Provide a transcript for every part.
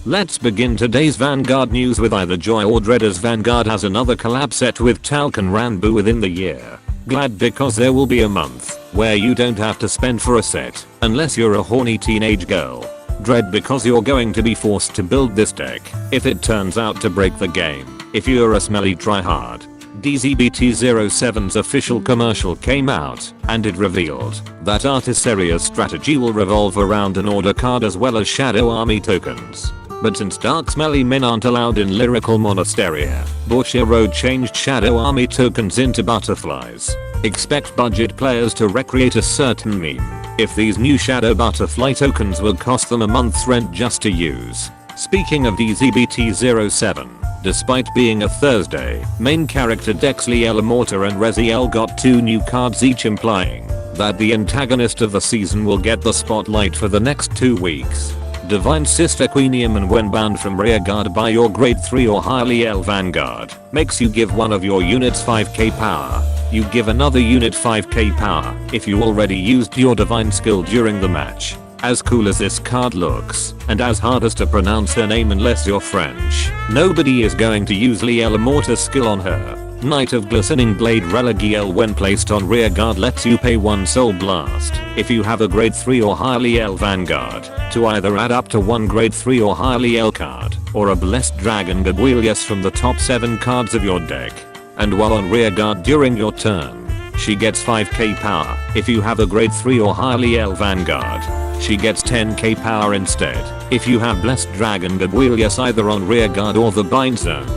Let's begin today's Vanguard news with either joy or dread, as Vanguard has another collab set with Talc and Ranboo within the year. Glad because there will be a month where you don't have to spend for a set unless you're a horny teenage girl. Dread because you're going to be forced to build this deck if it turns out to break the game if you're a smelly tryhard. DZBT07's official commercial came out and it revealed that Artiseria's strategy will revolve around an order card as well as Shadow Army tokens. But since dark smelly men aren't allowed in Lyrical Monasteria, Bushiroad changed Shadow Army tokens into butterflies. Expect budget players to recreate a certain meme if these new Shadow Butterfly tokens will cost them a month's rent just to use. Speaking of DZBT07, despite being a Thursday, main character decks Liel Immorta and Reziel got 2 new cards each, implying that the antagonist of the season will get the spotlight for the next 2 weeks. Divine Sister Queenium, and when banned from rearguard by your grade 3 or higher Liel Vanguard, makes you give one of your units 5k power. You give another unit 5k power if you already used your divine skill during the match. As cool as this card looks, and as hard as to pronounce her name unless you're French, nobody is going to use Liel Immorta's skill on her. Knight of Glistening Blade Religiel, when placed on rearguard, lets you pay 1 Soul Blast if you have a grade 3 or higher Liel Vanguard to either add up to 1 grade 3 or higher Liel card or a Blessed Dragon Gabuelius from the top 7 cards of your deck. And while on rearguard during your turn, she gets 5k power if you have a grade 3 or higher Liel Vanguard. She gets 10k power instead if you have Blessed Dragon Gabuelius either on rearguard or the bind zone.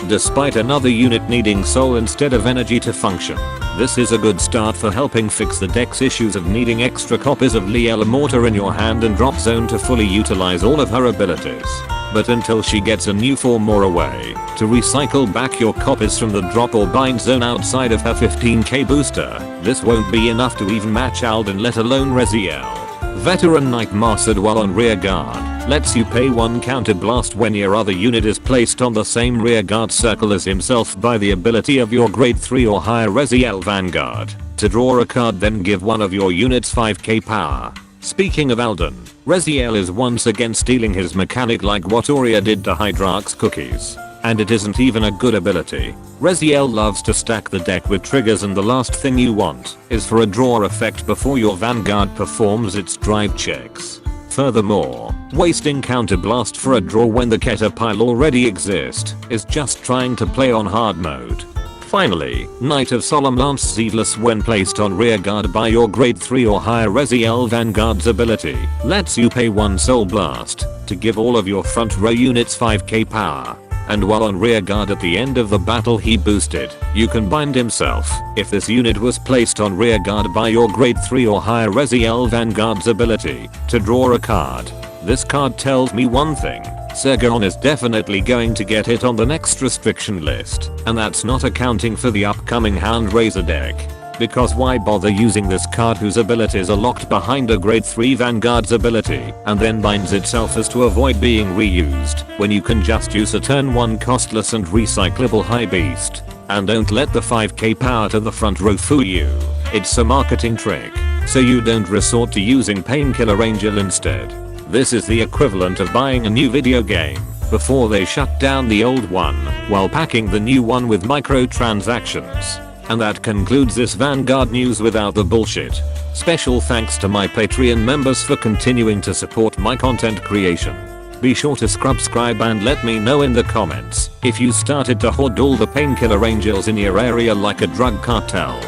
Despite another unit needing soul instead of energy to function, this is a good start for helping fix the deck's issues of needing extra copies of Liel Immorta in your hand and drop zone to fully utilize all of her abilities. But until she gets a new form or a way to recycle back your copies from the drop or bind zone outside of her 15k booster, this won't be enough to even match Alden, let alone Reziel. Veteran Knight Mastered, while on rearguard, lets you pay 1 counter blast when your other unit is placed on the same rearguard circle as himself by the ability of your grade 3 or higher Reziel Vanguard to draw a card, then give one of your units 5k power. Speaking of Alden, Reziel is once again stealing his mechanic like what Aurea did to Hydrarch's cookies. And it isn't even a good ability. Reziel loves to stack the deck with triggers, and the last thing you want is for a draw effect before your Vanguard performs its drive checks. Furthermore, wasting counter blast for a draw when the Caterpillar already exists is just trying to play on hard mode. Finally, Knight of Solemn Lance Zealous, when placed on rearguard by your grade 3 or higher Reziel Vanguard's ability, lets you pay 1 Soul Blast to give all of your front row units 5k power. And while on rearguard at the end of the battle he boosted, you can bind himself if this unit was placed on rearguard by your grade 3 or higher Reziel Vanguard's ability to draw a card. This card tells me one thing: Cerrgaon is definitely going to get hit on the next restriction list, and that's not accounting for the upcoming Handraiser deck. Because why bother using this card whose abilities are locked behind a grade 3 Vanguard's ability and then binds itself as to avoid being reused, when you can just use a turn 1 costless and recyclable high beast? And don't let the 5k power to the front row fool you. It's a marketing trick, so you don't resort to using Painkiller Angel instead. This is the equivalent of buying a new video game before they shut down the old one while packing the new one with microtransactions. And that concludes this Vanguard news without the bullshit. Special thanks to my Patreon members for continuing to support my content creation. Be sure to subscribe and let me know in the comments if you started to hoard all the Painkiller Angels in your area like a drug cartel.